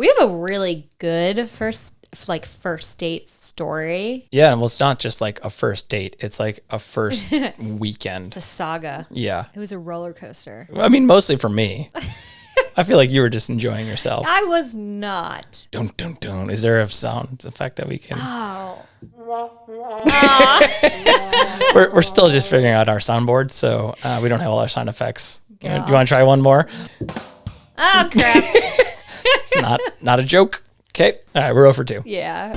We have a really good first date story. Yeah, well, it's not just like a first date. It's like a first weekend. It's a saga. Yeah. It was a roller coaster. I mean, mostly for me. I feel like you were just enjoying yourself. I was not. Dun, dun, dun. Is there a sound effect that we can? Oh. We're still just figuring out our soundboard, so we don't have all our sound effects. You Yeah. want to try one more? Oh, crap. It's not a joke. Okay. All right, we're 0 for 2. Yeah.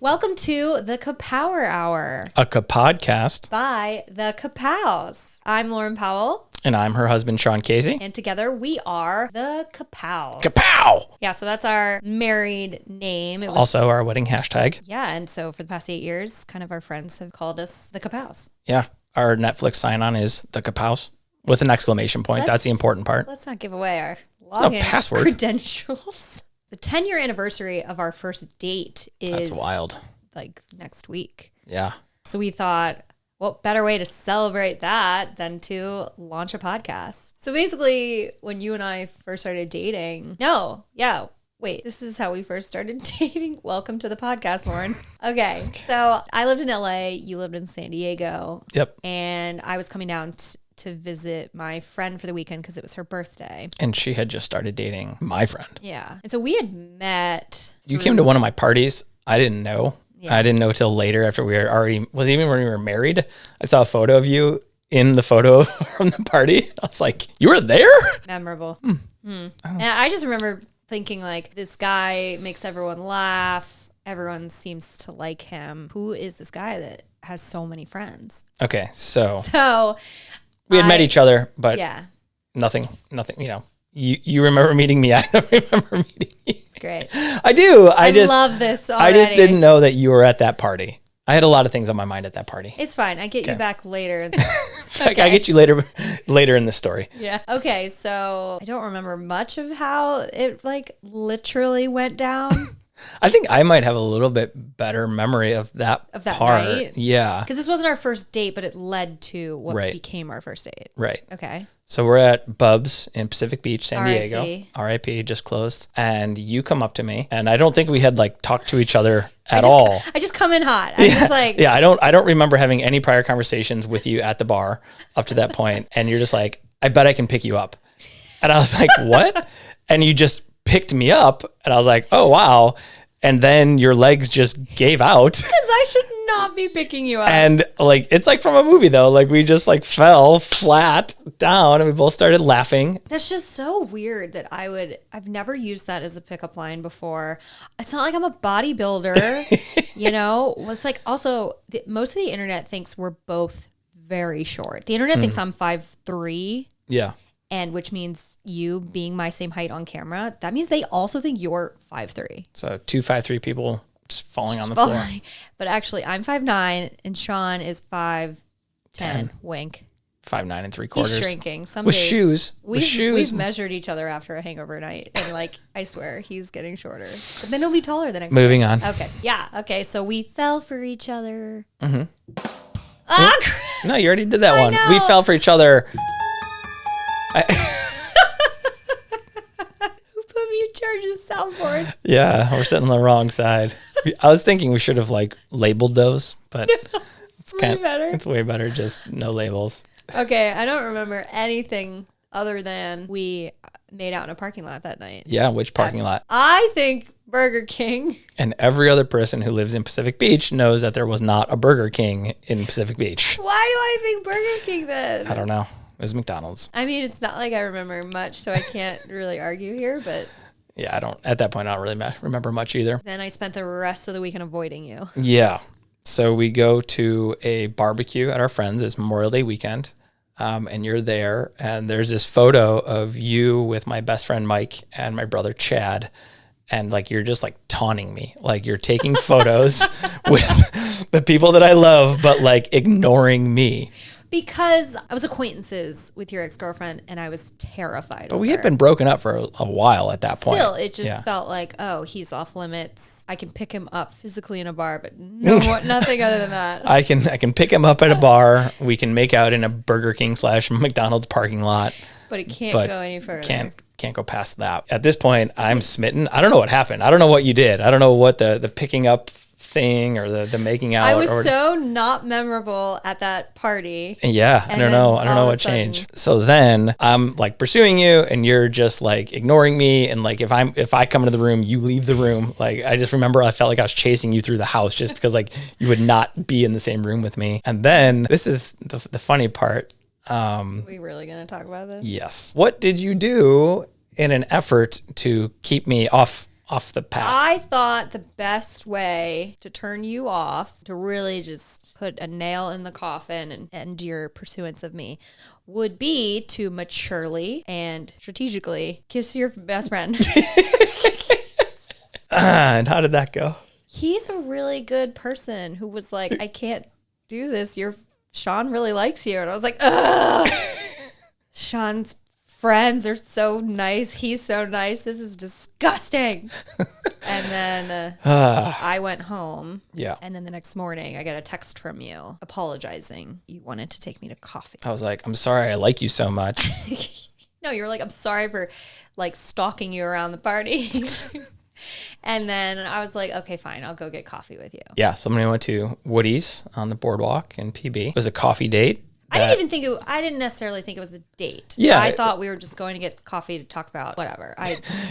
Welcome to the CaPower Hour A podcast. by the CaPows. I'm Loryn Powell, And I'm her husband, Shawn Casey. and together we are the CaPows. Kapow! Yeah, so that's our married name. It was, Also our wedding hashtag. yeah, and so for the past 8 years, kind of our friends have called us the CaPows. Yeah. Our Netflix sign-on is the Kapows with an exclamation point. That's the important part. Let's not give away our login password. credentials. The 10-year anniversary of our first date is That's wild. like next week. Yeah. So we thought, what better way to celebrate that than to launch a podcast? So basically, when you and I first started dating, this is how we first started dating. Welcome to the podcast, Loryn. Okay, so I lived in LA, you lived in San Diego. Yep. And I was coming down to visit my friend for the weekend because it was her birthday. And she had just started dating my friend. Yeah. And so we had met. You came to one of my parties. I didn't know. Yeah. I didn't know till later after we were already, was it even when we were married? I saw a photo of you in the photo from the party. I was like, you were there? Memorable. Oh. And I just remember thinking like, this guy makes everyone laugh. Everyone seems to like him. Who is this guy that has so many friends? Okay. So So we had met each other, but yeah, nothing, you know, you remember meeting me. I don't remember meeting you. it's great. I do. I just love this already. I just didn't know that you were at that party. I had a lot of things on my mind at that party. It's fine. I get you back later. I get you later in the story. Yeah. Okay. So I don't remember much of how it like literally went down. I think I might have a little bit better memory of that part. night? Yeah. Because this wasn't our first date, but it led to what Right. became our first date. Right. Okay. So we're at Bub's in Pacific Beach, San Diego. R.I.P.. R.I.P. just closed. And you come up to me, and I don't think we had like talked to each other at all. I just come in hot. I just like, Yeah, I don't remember having any prior conversations with you at the bar up to that point. And you're just like, I bet I can pick you up. And I was like, what? And you just picked me up, and I was like, oh wow. And then your legs just gave out. because I should not be picking you up. And like, it's like from a movie though. Like we just like fell flat down and we both started laughing. That's just so weird that I've never used that as a pickup line before. It's not like I'm a bodybuilder, you know? It's like also most of the internet thinks we're both very short. The internet thinks I'm 5'3", Yeah. and which means you being my same height on camera, that means they also think you're 5'3". So 2 5'3" people just falling on the floor. But actually I'm 5'9", and Shawn is 5'10". 10. Wink. 5'9" 3/4". He's shrinking. Some With days, shoes. We've measured each other after a hangover night, and like I swear he's getting shorter. But then he'll be taller the next Moving day. on. Okay. Yeah. Okay. So we fell for each other. Mm-hmm. Ah, No, you already did that one. know. We fell for each other. who put me in charge of the soundboard? Yeah, we're sitting on the wrong side. I was thinking we should have like labeled those, but it's way better. It's way better just no labels. Okay. I don't remember anything other than we made out in a parking lot that night. Yeah, which parking lot? I think Burger King. And every other person who lives in Pacific Beach knows that there was not a Burger King in Pacific Beach. Why do I think Burger King then? I don't know. It was McDonald's. I mean, it's not like I remember much, so I can't really argue here, but Yeah, at that point, I don't really remember much either. then I spent the rest of the weekend avoiding you. Yeah. So we go to a barbecue at our friend's. It's Memorial Day weekend. And you're there. And there's this photo of you with my best friend, Mike, and my brother, Chad. And like, you're just like taunting me. Like you're taking photos with the people that I love, but like ignoring me. Because I was acquaintances with your ex-girlfriend and I was terrified. But we had been broken up for a while at that point. Still, it just felt like, oh, he's off limits. I can pick him up physically in a bar, but nothing other than that. I can pick him up at a bar. We can make out in a Burger King / McDonald's parking lot. But it can't go any further. Can't go past that. At this point, I'm smitten. I don't know what happened. I don't know what you did. I don't know what the picking up thing or the making out. I was so not memorable at that party. Yeah, I don't know what changed. So then I'm like pursuing you, and you're just like ignoring me. And like if I come into the room, you leave the room. Like I just remember I felt like I was chasing you through the house just because like you would not be in the same room with me. And then this is the funny part. We really gonna talk about this? Yes. What did you do in an effort to keep me off the path? I thought the best way to turn you off, to really just put a nail in the coffin and end your pursuance of me, would be to maturely and strategically kiss your best friend. And how did that go? He's a really good person who was like, I can't do this. Shawn really likes you. And I was like, ugh. Shawn's friends are so nice. He's so nice. This is disgusting. And then I went home. Yeah. And then the next morning, I got a text from you apologizing. You wanted to take me to coffee. I was like, I'm sorry I like you so much. No, you were like, I'm sorry for like stalking you around the party. And then I was like, okay, fine. I'll go get coffee with you. Yeah. Somebody went to Woody's on the boardwalk in PB. It was a coffee date. I didn't necessarily think it was a date. Yeah. I thought we were just going to get coffee to talk about whatever.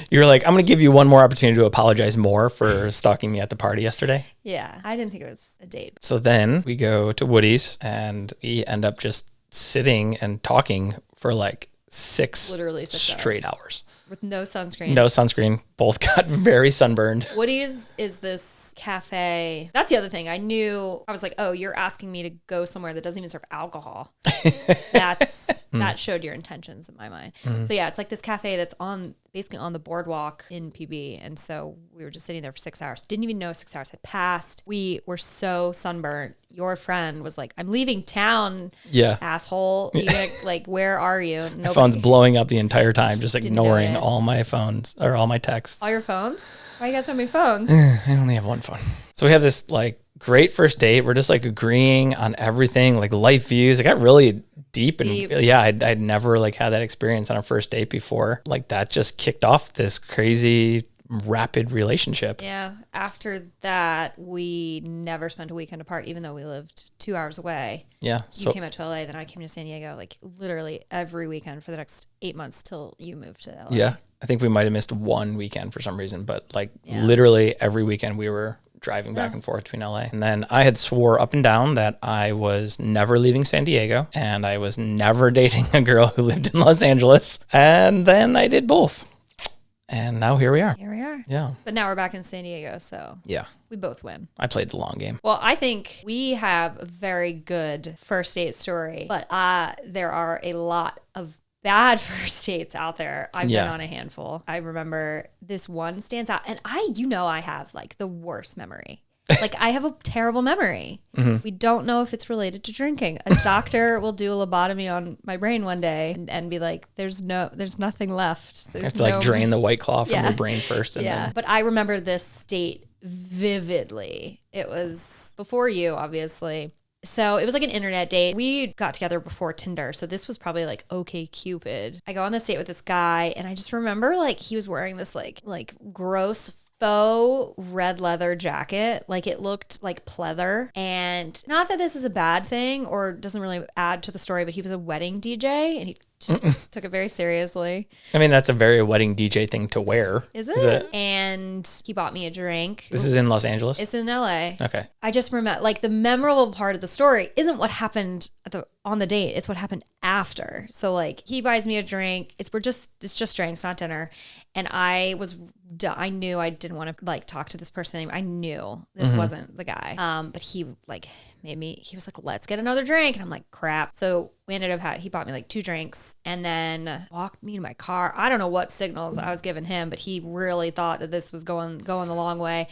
You were like, I'm going to give you one more opportunity to apologize more for stalking me at the party yesterday. Yeah. I didn't think it was a date. So then we go to Woody's and we end up just sitting and talking for like literally 6 straight hours. With no sunscreen. No sunscreen. Both got very sunburned. Woody's is this cafe. That's the other thing. I was like, oh, you're asking me to go somewhere that doesn't even serve alcohol. That showed your intentions in my mind. Mm-hmm. So yeah, it's like this cafe that's basically on the boardwalk in PB. And so we were just sitting there for 6 hours. Didn't even know 6 hours had passed. We were so sunburnt. Your friend was like, I'm leaving town, asshole. Like, where are you? My phone's blowing up the entire time, just ignoring all my phones or all my texts. All your phones? Why you got so many phones? I only have one phone. So we have this like great first date. We're just like agreeing on everything, like life views. It got really deep. And yeah, I'd never like had that experience on a first date before. Like that just kicked off this crazy rapid relationship. Yeah. After that, we never spent a weekend apart, even though we lived 2 hours away. Yeah. You came out to LA, then I came to San Diego, like literally every weekend for the next 8 months till you moved to LA. Yeah. I think we might have missed one weekend for some reason, but like literally every weekend we were driving back and forth between LA. And then I had swore up and down that I was never leaving San Diego and I was never dating a girl who lived in Los Angeles. And then I did both. And now here we are. Here we are. Yeah. But now we're back in San Diego, so yeah, we both win. I played the long game. Well, I think we have a very good first date story, but there are a lot of bad first dates out there. I've been on a handful. I remember this one stands out, and I have like the worst memory. Like I have a terrible memory. Mm-hmm. We don't know if it's related to drinking. A doctor will do a lobotomy on my brain one day and be like, there's nothing left. You have to like drain the White Claw from your brain first. And then... But I remember this date vividly. It was before you, obviously. So it was like an internet date. We got together before Tinder. So this was probably like OkCupid. I go on this date with this guy and I just remember like he was wearing this like gross faux red leather jacket. Like it looked like pleather. And not that this is a bad thing or doesn't really add to the story, but he was a wedding DJ and he just took it very seriously. I mean, that's a very wedding DJ thing to wear. Is it? And he bought me a drink. This is in Los Angeles? It's in LA. Okay. I just remember, like, the memorable part of the story isn't what happened on the date. It's what happened after. So, like, he buys me a drink. It's just drinks, not dinner. And I knew I didn't want to, like, talk to this person anymore. I knew this wasn't the guy. But he, like... he was like, let's get another drink. And I'm like, crap. So we ended up he bought me like 2 drinks and then walked me to my car. I don't know what signals I was giving him, but he really thought that this was going the long way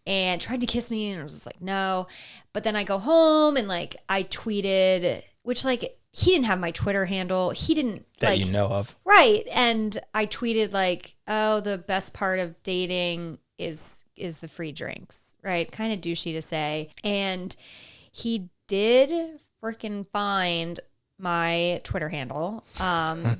and tried to kiss me. And I was just like, no. But then I go home and like I tweeted which like he didn't have my Twitter handle. He didn't that you know of. Right. And I tweeted like, oh, the best part of dating is the free drinks, right? Kind of douchey to say. And he did freaking find my Twitter handle. No.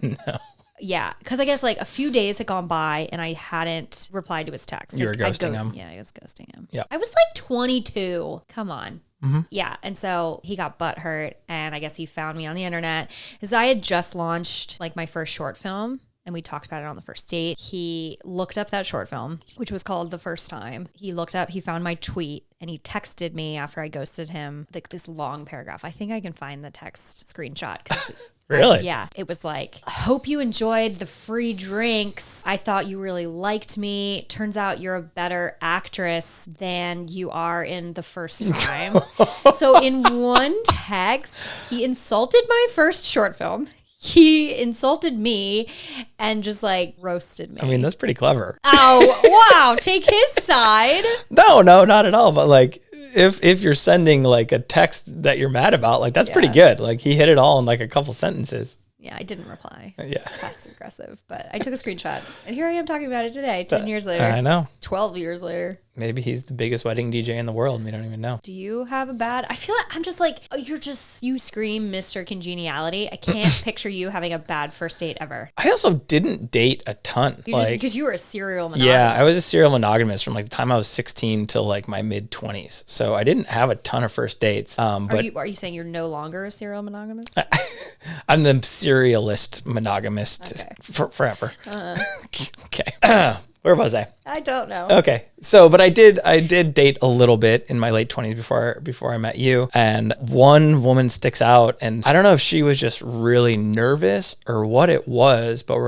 Yeah, because I guess like a few days had gone by and I hadn't replied to his text. You were ghosting him. Yeah, I was ghosting him. Yeah. I was like 22. Come on. Mm-hmm. Yeah, and so he got butthurt, and I guess he found me on the internet because I had just launched like my first short film. And we talked about it on the first date. He looked up that short film, which was called The First Time. He found my tweet, and he texted me after I ghosted him, like this long paragraph. I think I can find the text screenshot. Really? Yeah. It was like, hope you enjoyed the free drinks. I thought you really liked me. Turns out you're a better actress than you are in The First Time. So in one text, he insulted my first short film. He insulted me and just like roasted me. I mean, that's pretty clever. Oh, wow. Take his side. No, not at all. But like, if you're sending like a text that you're mad about, like that's pretty good. Like he hit it all in like a couple sentences. Yeah, I didn't reply. Yeah. Passive aggressive. But I took a screenshot. And here I am talking about it today, 10 years later. I know. 12 years later. Maybe he's the biggest wedding DJ in the world and we don't even know. Do you have a bad... I feel like I'm just like, oh, you scream Mr. Congeniality. I can't picture you having a bad first date ever. I also didn't date a ton. Because you were a serial monogamous. Yeah, I was a serial monogamous from like the time I was 16 till like my mid 20s. So I didn't have a ton of first dates. But are you saying you're no longer a serial monogamous? I'm the serialist monogamist forever. Okay. Where was I? I don't know. Okay. So, but I did date a little bit in my late 20s before I met you. And one woman sticks out, and I don't know if she was just really nervous or what it was, but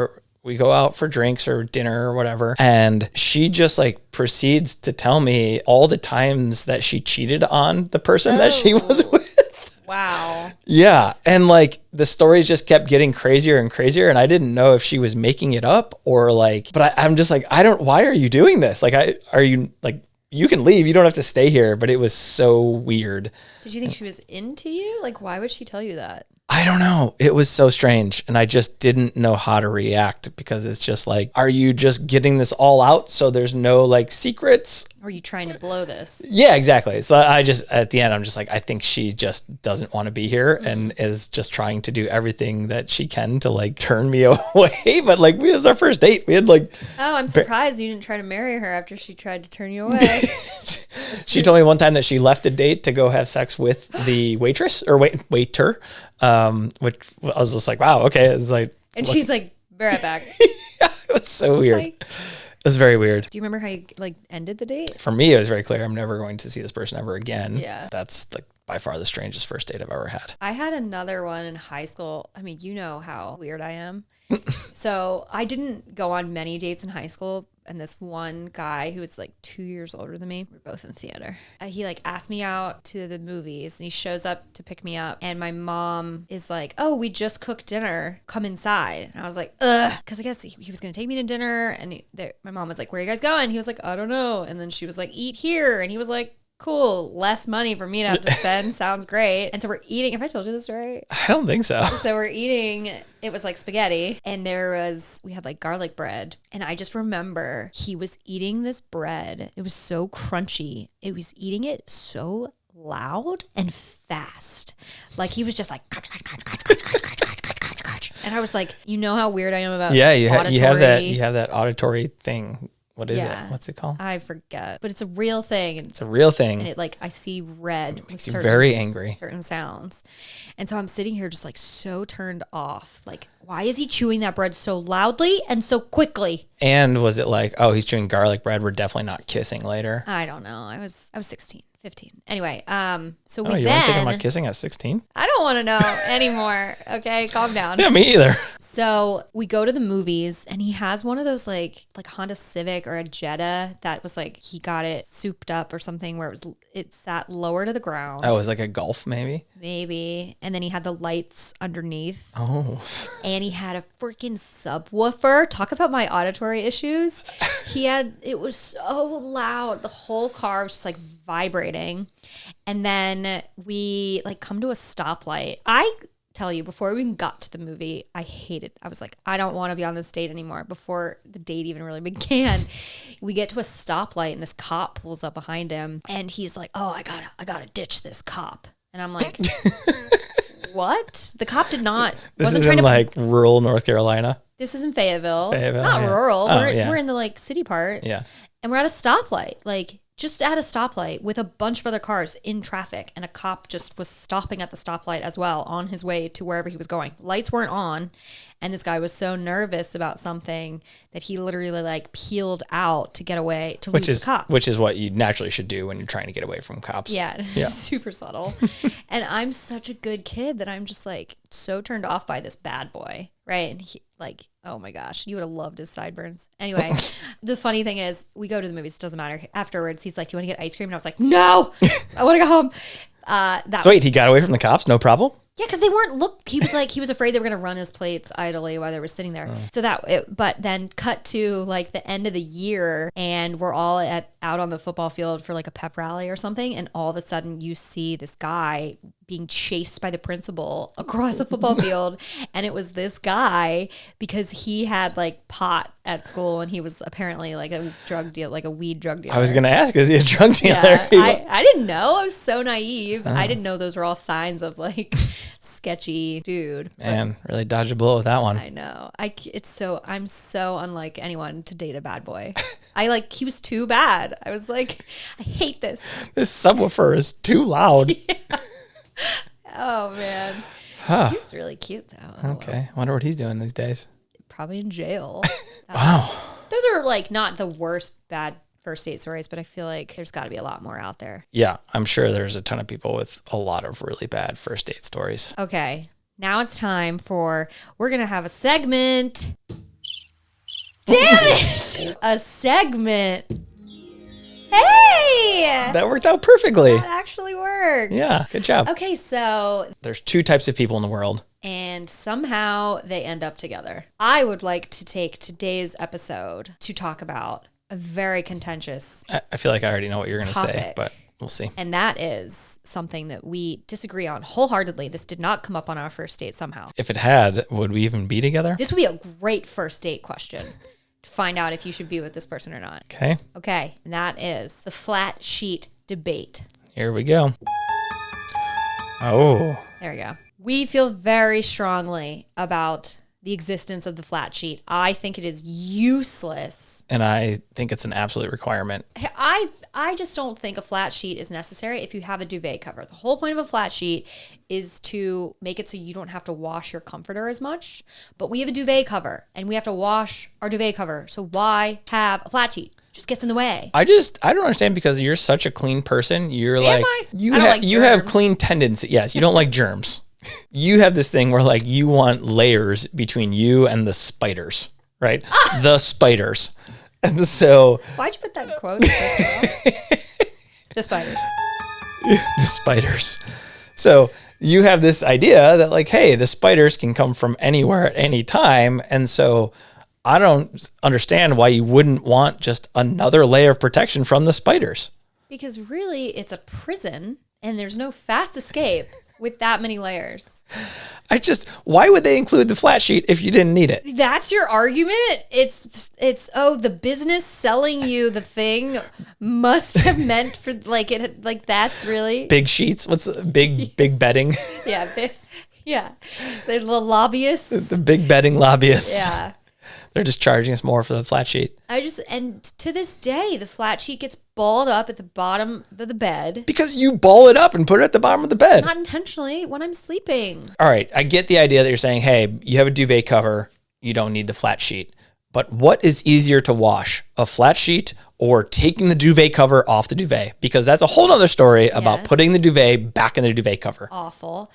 we go out for drinks or dinner or whatever. And she just like proceeds to tell me all the times that she cheated on the person that she was with. Wow. Yeah. And like the stories just kept getting crazier and crazier. And I didn't know if she was making it up or like, but I'm just like, why are you doing this? Like, you can leave. You don't have to stay here. But it was so weird. Did you think she was into you? Like, why would she tell you that? I don't know. It was so strange. And I just didn't know how to react because it's just like, are you just getting this all out so there's no like secrets? Or are you trying to blow this? Yeah, exactly. So I just, at the end, I'm just like, I think she just doesn't want to be here and is just trying to do everything that she can to like turn me away. But like, it was our first date. We had like... Oh, I'm surprised you didn't try to marry her after she tried to turn you away. She told me one time that she left a date to go have sex with the waitress or waiter, which I was just like, wow, okay. It's like... And she's like, be right back. Yeah, it was so weird. It was very weird. Do you remember how you like ended the date? For me, it was very clear. I'm never going to see this person ever again. Yeah. That's like by far the strangest first date I've ever had. I had another one in high school. I mean, you know how weird I am. So I didn't go on many dates in high school. And this one guy who was like 2 years older than me, we're both in theater. He like asked me out to the movies and he shows up to pick me up. And my mom is like, oh, we just cooked dinner. Come inside. And I was like, ugh. Because I guess he was going to take me to dinner. And my mom was like, where are you guys going? He was like, I don't know. And then she was like, eat here. And he was like, cool, less money for me to have to spend. Sounds great. And so we're eating. Have I told you this story? I don't think so. So we're eating. It was like spaghetti. And we had like garlic bread. And I just remember he was eating this bread. It was so crunchy. It was eating it so loud and fast. Like he was just like, and I was like, you know how weird I am about you have that auditory thing. What is it? What's it called? I forget. But it's a real thing. It's a real thing. And it like, I see red. It makes you very angry. Certain sounds. And so I'm sitting here just like so turned off. Like, why is he chewing that bread so loudly and so quickly? And was it like, oh, he's chewing garlic bread. We're definitely not kissing later. I don't know. I was 16. 15. Anyway, so you weren't thinking about kissing at 16? I don't want to know anymore. Okay, calm down. Yeah, me either. So we go to the movies and he has one of those like Honda Civic or a Jetta that was like, he got it souped up or something where it sat lower to the ground. Oh, it was like a Golf maybe? Maybe. And then he had the lights underneath. Oh. And he had a freaking subwoofer. Talk about my auditory issues. It was so loud. The whole car was just like vibrating. And then we like come to a stoplight. I tell you, before we even got to the movie, I was like, I don't want to be on this date anymore. Before the date even really began, we get to a stoplight and this cop pulls up behind him and he's like, oh, I gotta ditch this cop. And I'm like, what? The cop did not. This is in like rural North Carolina. This is in Fayetteville. Not rural. We're in the like city part. Yeah. And we're at a stoplight, like just at a stoplight with a bunch of other cars in traffic. And a cop just was stopping at the stoplight as well on his way to wherever he was going. Lights weren't on. And this guy was so nervous about something that he literally like peeled out to get away to lose the cop. Which is what you naturally should do when you're trying to get away from cops. Yeah. Super subtle. And I'm such a good kid that I'm just like so turned off by this bad boy. Right. And he, like, oh my gosh, you would have loved his sideburns. Anyway, the funny thing is we go to the movies. It doesn't matter. Afterwards, he's like, do you want to get ice cream? And I was like, no, I want to go home. Wait, he got away from the cops? No problem? Yeah, because they weren't he was afraid they were going to run his plates idly while they were sitting there. So but then cut to like the end of the year and we're all out on the football field for like a pep rally or something. And all of a sudden you see this guy being chased by the principal across the football field. And it was this guy because he had like pot at school and he was apparently like a drug deal, like a weed drug dealer. I was going to ask, is he a drug dealer? Yeah, I didn't know. I was so naive. I didn't know those were all signs of like sketchy dude. Man, really dodged a bullet with that one. I know. I'm so unlike anyone to date a bad boy. He was too bad. I was like, I hate this. This subwoofer is too loud. Yeah. Oh man. He's really cute though. Okay. Wonder what he's doing these days. Probably in jail. Wow. Those are like not the worst bad first date stories, but I feel like there's got to be a lot more out there. Yeah, I'm sure there's a ton of people with a lot of really bad first date stories. Okay. Now it's time we're going to have a segment. Damn it! A segment. Hey! That worked out perfectly. That actually worked. Yeah, good job. Okay, so there's two types of people in the world. And somehow they end up together. I would like to take today's episode to talk about a very contentious I feel like I already know what you're going to say, but we'll see. And that is something that we disagree on wholeheartedly. This did not come up on our first date somehow. If it had, would we even be together? This would be a great first date question. Find out if you should be with this person or not. Okay. And that is the flat sheet debate. Here we go. Oh. There we go. We feel very strongly about the existence of the flat sheet. I think it is useless. And I think it's an absolute requirement. I just don't think a flat sheet is necessary if you have a duvet cover. The whole point of a flat sheet is to make it so you don't have to wash your comforter as much. But we have a duvet cover and we have to wash our duvet cover. So why have a flat sheet? It just gets in the way. I don't understand because you're such a clean person. You're you have clean tendencies. Yes, you don't like germs. You have this thing where like you want layers between you and the spiders, right? The spiders. And so why'd you put that in quotes? The spiders. The spiders. So you have this idea that like, hey, the spiders can come from anywhere at any time. And so I don't understand why you wouldn't want just another layer of protection from the spiders. Because really it's a prison and there's no fast escape with that many layers. Why would they include the flat sheet if you didn't need it? That's your argument? It's the business selling you the thing must have meant for that's really big sheets. What's big betting? Yeah. They're the lobbyists. The big betting lobbyists. Yeah. They're just charging us more for the flat sheet. And to this day, the flat sheet gets balled up at the bottom of the bed. Because you ball it up and put it at the bottom of the bed. Not intentionally, when I'm sleeping. All right, I get the idea that you're saying, hey, you have a duvet cover, you don't need the flat sheet. But what is easier to wash, a flat sheet or taking the duvet cover off the duvet? Because that's a whole other story about putting the duvet back in the duvet cover. Awful.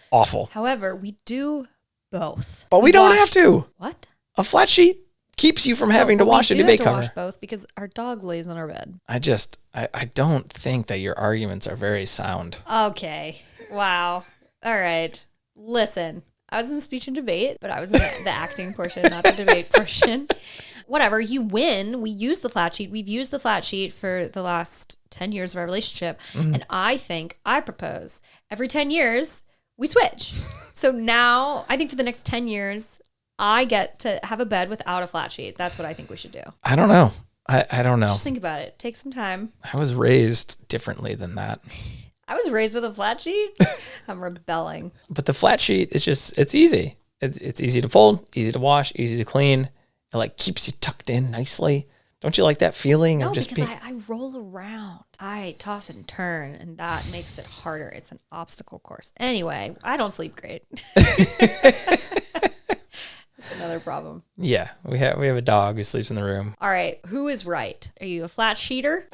However, we do both. But we don't have to. What? A flat sheet keeps you from having to wash a duvet cover. We wash both because our dog lays on our bed. I don't think that your arguments are very sound. Okay. Wow. All right. Listen, I was in the speech and debate, but I was in the acting portion, not the debate portion. Whatever, you win. We use the flat sheet. We've used the flat sheet for the last 10 years of our relationship. And I propose every 10 years, we switch. So now I think for the next 10 years, I get to have a bed without a flat sheet. That's what I think we should do. I don't know. I don't know. Just think about it. Take some time. I was raised differently than that. I was raised with a flat sheet. I'm rebelling. But the flat sheet is just, it's easy. It's easy to fold, easy to wash, easy to clean. It like keeps you tucked in nicely. Don't you like that feeling No, of just because I roll around. I toss and turn, and that makes it harder. It's an obstacle course. Anyway, I don't sleep great. That's another problem. Yeah, we have a dog who sleeps in the room. All right, who is right? Are you a flat sheeter?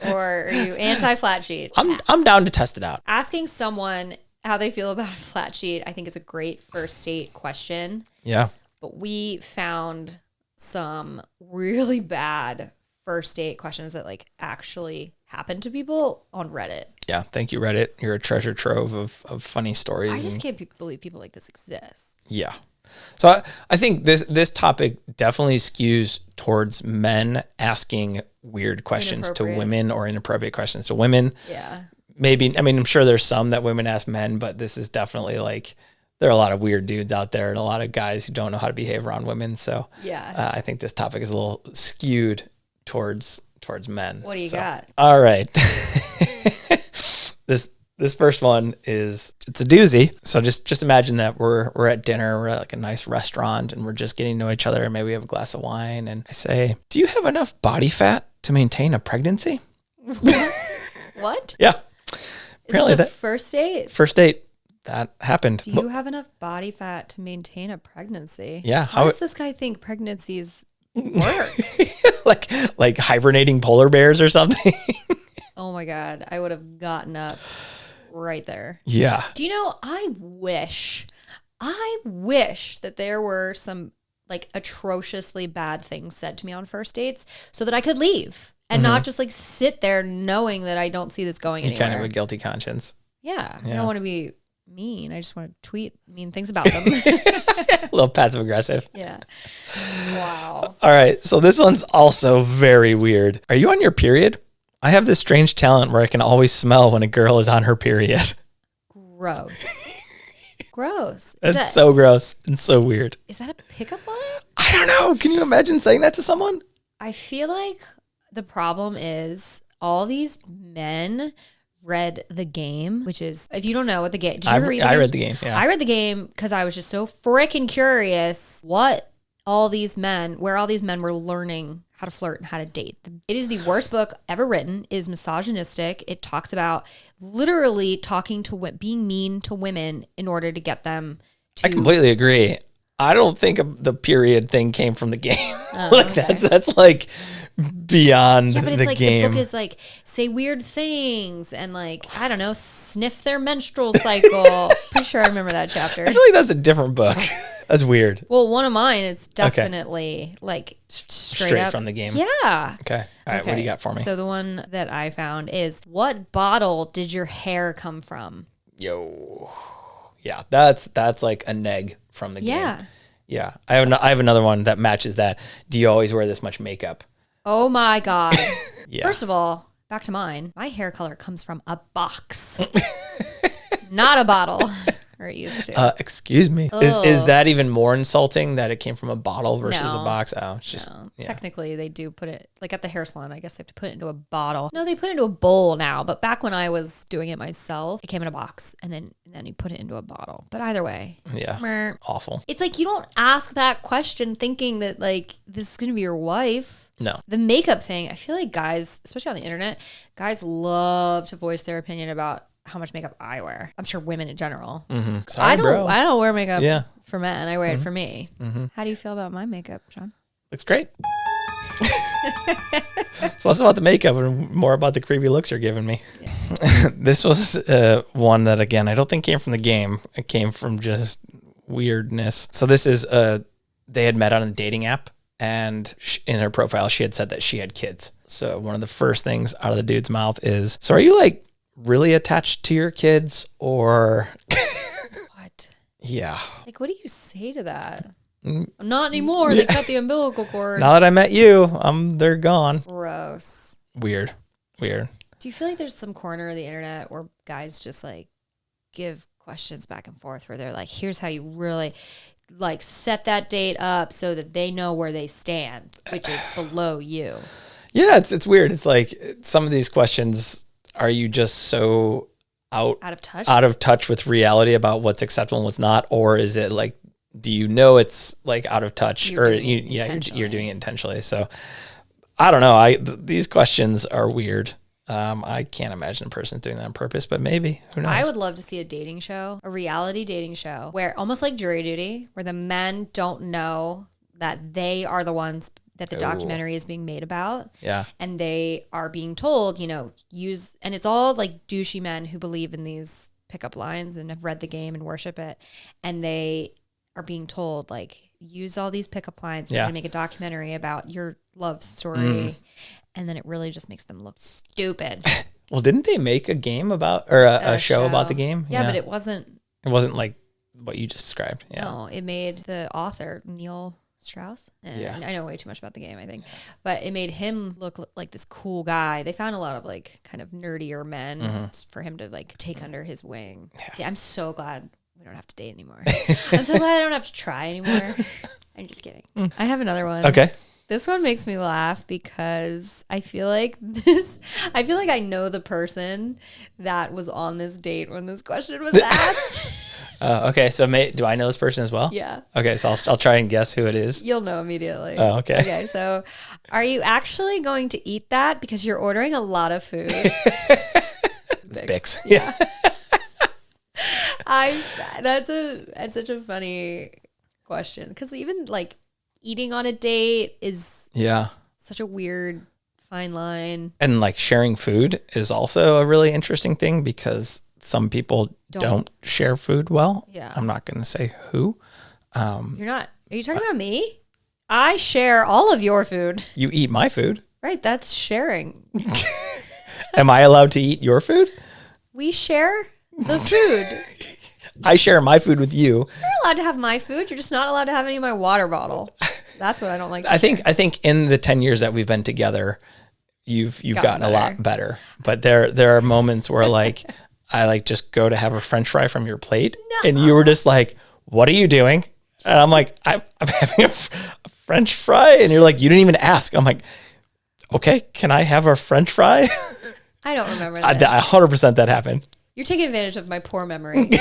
Or are you anti-flat sheet? I'm down to test it out. Asking someone how they feel about a flat sheet, I think is a great first date question. Yeah. But we found some really bad first date questions that like actually happen to people on Reddit. Yeah. Thank you, Reddit. You're a treasure trove of funny stories. I just can't believe people like this exist. Yeah. So I think this topic definitely skews towards men asking weird questions to women or inappropriate questions to women. Yeah. Maybe, I mean, I'm sure there's some that women ask men, but this is definitely like, there are a lot of weird dudes out there and a lot of guys who don't know how to behave around women. So yeah, I think this topic is a little skewed towards men. What do you got? All right. This first one it's a doozy. So just imagine that we're at dinner, we're at like a nice restaurant and we're just getting to know each other and maybe we have a glass of wine and I say, "Do you have enough body fat to maintain a pregnancy?" What? Yeah. Apparently that first date? First date. That happened. Do you have enough body fat to maintain a pregnancy? Yeah. How does this guy think pregnancies work? like hibernating polar bears or something? Oh my God. I would have gotten up right there. Yeah. Do you know, I wish that there were some like atrociously bad things said to me on first dates so that I could leave and not just like sit there knowing that I don't see this going anywhere. Kind of a guilty conscience. Yeah. I don't want to be mean. I just want to tweet mean things about them. A little passive aggressive. Yeah. Wow. All right. So this one's also very weird. Are you on your period? I have this strange talent where I can always smell when a girl is on her period. Gross. Gross. That's so gross and so weird. Is that a pickup line? I don't know. Can you imagine saying that to someone? I feel like the problem is all these men read The Game, which is, if you don't know what The Game, did you ever read The Game? I read The Game, yeah. I read The Game because I was just so freaking curious where all these men were learning how to flirt and how to date. It is the worst book ever written. It is misogynistic. It talks about literally being mean to women in order to get them to... I completely agree. I don't think the period thing came from The Game. That's like beyond the game. Yeah, but it's like the book is like, say weird things and like, I don't know, sniff their menstrual cycle. Pretty sure I remember that chapter. I feel like that's a different book. That's weird. Well, one of mine is definitely like straight up from The Game. Yeah. Okay. All right. What do you got for me? So the one that I found is, what bottle did your hair come from? Yo. Yeah, that's like a neg from The Game. Yeah. Yeah. I have another one that matches that. Do you always wear this much makeup? Oh my God. Yeah. First of all, back to mine. My hair color comes from a box, not a bottle. Or it used to. Excuse me. Is that even more insulting that it came from a bottle versus a box? Oh, it's just yeah. Technically they do put it like at the hair salon. I guess they have to put it into a bottle. No, they put it into a bowl now. But back when I was doing it myself, it came in a box and then you put it into a bottle. But either way, yeah, awful. It's like you don't ask that question thinking that like this is gonna be your wife. No. The makeup thing, I feel like guys, especially on the internet, guys love to voice their opinion about how much makeup I wear. I'm sure women in general. Mm-hmm. Sorry, I don't wear makeup for men. I wear it for me. Mm-hmm. How do you feel about my makeup, John? Looks great. It's less about the makeup and more about the creepy looks you're giving me. Yeah. This was one that, again, I don't think came from The Game. It came from just weirdness. So this is, they had met on a dating app, and in her profile, she had said that she had kids. So one of the first things out of the dude's mouth is, "So are you like really attached to your kids or What? yeah. Like, what do you say to that? Not anymore. They cut the umbilical cord. Now that I met you, they're gone. Gross. Weird. Do you feel like there's some corner of the internet where guys just like give questions back and forth where they're like, here's how you really like set that date up so that they know where they stand, which is below you? Yeah, it's weird. It's like some of these questions, are you just so out of touch with reality about what's acceptable and what's not? Or is it like, do you know it's like out of touch you're doing it intentionally? So I don't know. These questions are weird. I can't imagine a person doing that on purpose, but maybe. Who knows? I would love to see a dating show, a reality dating show, where almost like Jury Duty, where the men don't know that they are the ones that the documentary is being made about. Yeah. And they are being told, and it's all like douchey men who believe in these pickup lines and have read the game and worship it. And they are being told, like, use all these pickup lines. We're going to make a documentary about your love story. And then it really just makes them look stupid. Well, didn't they make a game about, or a show about the game? Yeah, but it wasn't like what you just described. Yeah. No, it made the author, Neil Strauss. And I know way too much about the game, I think. But it made him look like this cool guy. They found a lot of like kind of nerdier men for him to like take under his wing. Yeah, I'm so glad we don't have to date anymore. I'm so glad I don't have to try anymore. I'm just kidding. I have another one. Okay. This one makes me laugh because I feel like I know the person that was on this date when this question was asked. Okay, so do I know this person as well? Yeah. Okay, so I'll try and guess who it is. You'll know immediately. Oh, okay. Okay, so are you actually going to eat that because you're ordering a lot of food? Bix. Yeah. That's such a funny question because even like eating on a date is such a weird fine line. And like sharing food is also a really interesting thing because some people don't share food well. Yeah. I'm not going to say who. Are you talking about me? I share all of your food. You eat my food. Right. That's sharing. Am I allowed to eat your food? We share the food. I share my food with you. You're allowed to have my food. You're just not allowed to have any of my water bottle. That's what I don't like. I think in the 10 years that we've been together, you've gotten a lot better. But there are moments where like I like just go to have a French fry from your plate, and you were just like, "What are you doing?" And I'm like, "I'm having a French fry," and you're like, "You didn't even ask." I'm like, "Okay, can I have a French fry?" I don't remember that. that. 100% that happened. You're taking advantage of my poor memory.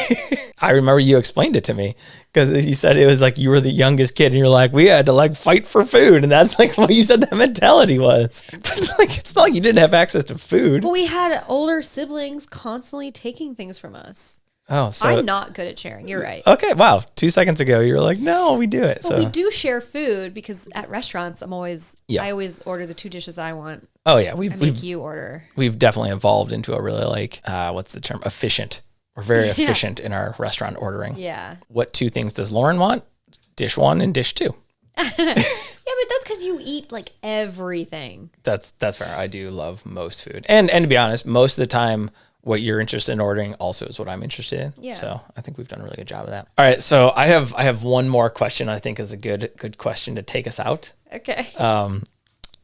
I remember you explained it to me because you said it was like you were the youngest kid and you're like, we had to like fight for food. And that's like what you said that mentality was. But like, it's not like you didn't have access to food. Well, we had older siblings constantly taking things from us. Oh, so I'm not good at sharing. You're right. Okay. Wow. 2 seconds ago, you were like, no, we do it. Well, we do share food because at restaurants, I always order the 2 dishes I want. Oh yeah. You order. We've definitely evolved into a really like, what's the term? Efficient. We're very efficient in our restaurant ordering. Yeah. What 2 things does Loryn want? Dish 1 and dish 2. Yeah, but that's because you eat like everything. That's fair. I do love most food. And to be honest, most of the time, what you're interested in ordering also is what I'm interested in. Yeah. So I think we've done a really good job of that. All right. So I have one more question I think is a good question to take us out. Okay.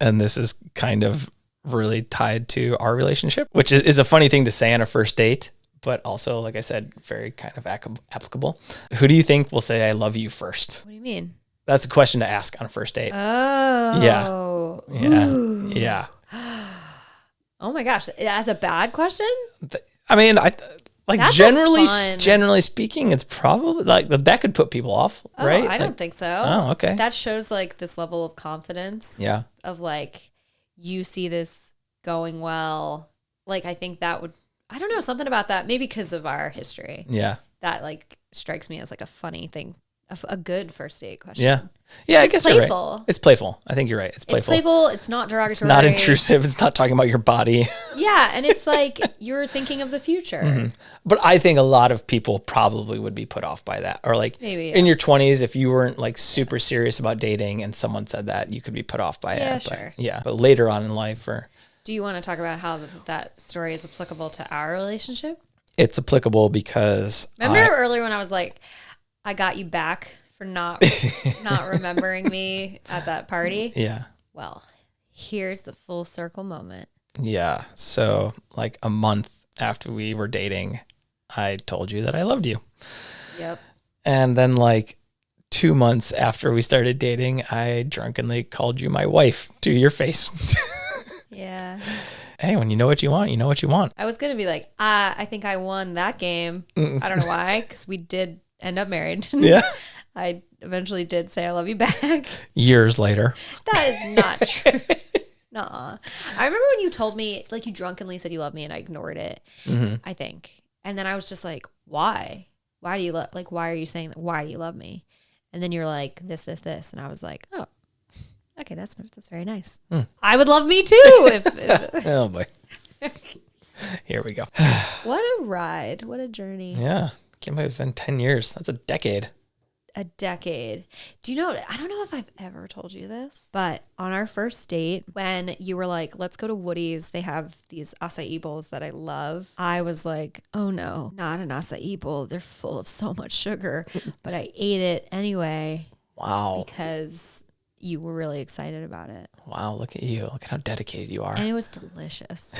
And this is kind of really tied to our relationship, which is a funny thing to say on a first date, but also, like I said, very kind of applicable. Who do you think will say I love you first? What do you mean? That's a question to ask on a first date. Oh. Yeah. Ooh. Yeah. Oh my gosh, that's a bad question? I mean, That's generally speaking, it's probably like that could put people off, right? I don't think so. Oh, okay. That shows like this level of confidence. Yeah. Of like, you see this going well. Like, I think that would, I don't know, something about that. Maybe because of our history. Yeah. That like strikes me as like a funny thing, a good first date question. Yeah. Yeah, It's I guess playful. you're right. It's playful. I think you're right. It's playful. It's playful. It's not derogatory. It's not intrusive. It's not talking about your body. Yeah, and it's like you're thinking of the future. Mm-hmm. But I think a lot of people probably would be put off by that. Or like maybe in your 20s, if you weren't like super serious about dating and someone said that, you could be put off by it. Yeah, But, sure. yeah. But later on in life or... Do you want to talk about how that story is applicable to our relationship? It's applicable because remember earlier when I was like, I got you back for not remembering me at that party? Yeah. Well, here's the full circle moment. Yeah. So like a month after we were dating, I told you that I loved you. Yep. And then like 2 months after we started dating, I drunkenly called you my wife to your face. Yeah. Hey, when you know what you want, you know what you want. I was going to be like, I think I won that game. I don't know why, because we did end up married. Yeah. I eventually did say I love you back. Years later. That is not true. Nuh-uh. I remember when you told me, like you drunkenly said you love me and I ignored it, I think. And then I was just like, why? Why do you why are you saying that? Why do you love me? And then you're like, this. And I was like, oh, okay, that's very nice. I would love me too. If Oh boy. Here we go. What a ride. What a journey. Yeah. Can't believe it's been 10 years. That's a decade. A decade. Do you know, I don't know if I've ever told you this, but on our first date, when you were like, let's go to Woody's, they have these acai bowls that I love. I was like, oh no, not an acai bowl. They're full of so much sugar. But I ate it anyway. Wow. Because you were really excited about it. Wow. Look at you. Look at how dedicated you are. And it was delicious.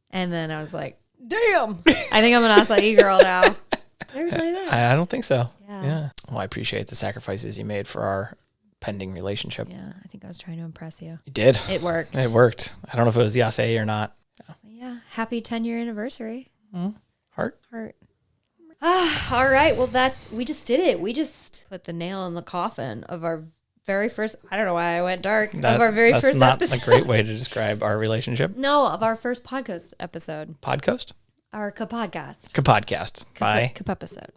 And then I was like, damn, I think I'm an acai girl now. Did I ever tell you that? I don't think so. Yeah. Well, I appreciate the sacrifices you made for our pending relationship. Yeah, I think I was trying to impress you. You did. It worked. It worked. I don't know if it was the acai or not. Yeah. Happy 10-year anniversary. Heart. All right. Well, we just did it. We just put the nail in the coffin of our very first, I don't know why I went dark, of our very first episode. That's not a great way to describe our relationship. No, of our first podcast episode. Podcast? Our Ka-podcast. Ka-podcast. Bye. Ka-episode.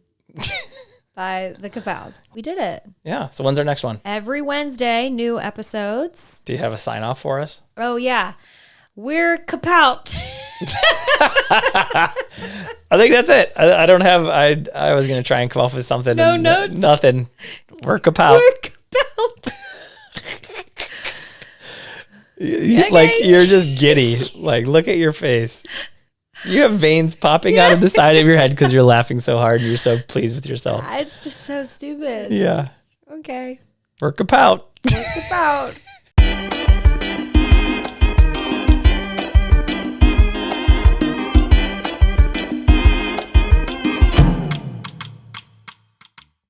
By the Kapows. We did it. Yeah. So when's our next one? Every Wednesday, new episodes. Do you have a sign off for us? Oh, yeah. We're Kapout. I think that's it. I don't have, I was going to try and come up with something. No notes. Nothing. We're Kapout. We're Kapout. Like, you're just giddy. Like, look at your face. You have veins popping out of the side of your head because you're laughing so hard and you're so pleased with yourself. It's just so stupid. Yeah. Okay. We're Kapout. We're Kapout.